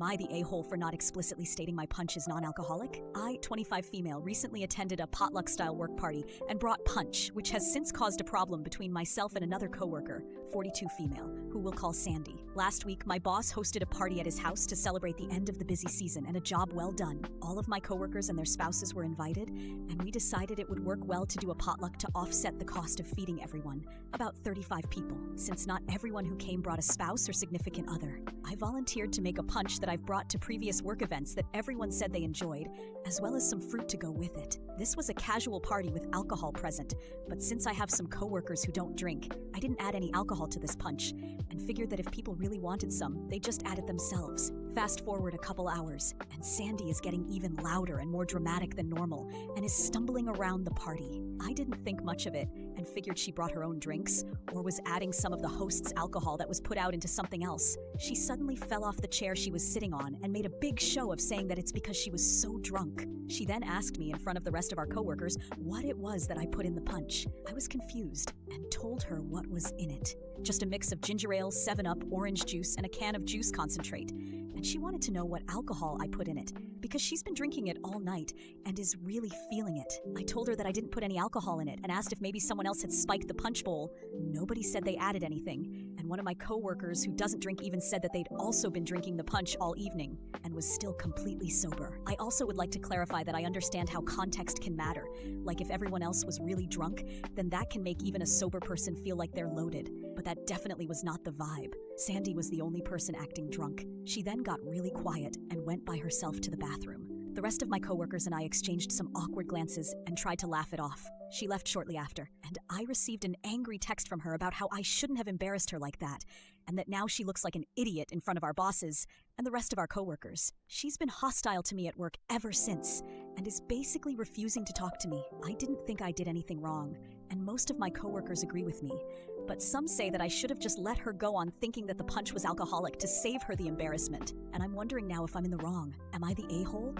Am I the a-hole for not explicitly stating my punch is non-alcoholic? I, 25 female, recently attended a potluck-style work party and brought punch, which has since caused a problem between myself and another coworker, 42 female, who we'll call Sandy. Last week, my boss hosted a party at his house to celebrate the end of the busy season and a job well done. All of my coworkers and their spouses were invited, and we decided it would work well to do a potluck to offset the cost of feeding everyone, about 35 people, since not everyone who came brought a spouse or significant other. I volunteered to make a punch that I've brought to previous work events that everyone said they enjoyed, as well as some fruit to go with it. This was a casual party with alcohol present, but since I have some coworkers who don't drink, I didn't add any alcohol to this punch, and figured that if people really wanted some, they'd just add it themselves. Fast forward a couple hours, and Sandy is getting even louder and more dramatic than normal, and is stumbling around the party. I didn't think much of it, and figured she brought her own drinks, or was adding some of the host's alcohol that was put out into something else. She suddenly fell off the chair she was sitting on and made a big show of saying that it's because she was so drunk. She then asked me in front of the rest of our coworkers what it was that I put in the punch. I was confused and told her what was in it. Just a mix of ginger ale, 7-Up, orange juice, and a can of juice concentrate. And she wanted to know what alcohol I put in it, because she's been drinking it all night and is really feeling it. I told her that I didn't put any alcohol in it and asked if maybe someone else had spiked the punch bowl. Nobody said they added anything, and one of my coworkers who doesn't drink even said that they'd also been drinking the punch all evening and was still completely sober. I also would like to clarify that I understand how context can matter. Like if everyone else was really drunk, then that can make even a sober person feel like they're loaded. But that definitely was not the vibe. Sandy was the only person acting drunk. She then got really quiet and went by herself to the bathroom. The rest of my coworkers and I exchanged some awkward glances and tried to laugh it off. She left shortly after, and I received an angry text from her about how I shouldn't have embarrassed her like that, and that now she looks like an idiot in front of our bosses and the rest of our coworkers. She's been hostile to me at work ever since, and is basically refusing to talk to me. I didn't think I did anything wrong, and most of my coworkers agree with me, but some say that I should have just let her go on thinking that the punch was alcoholic to save her the embarrassment, and I'm wondering now if I'm in the wrong. Am I the a-hole?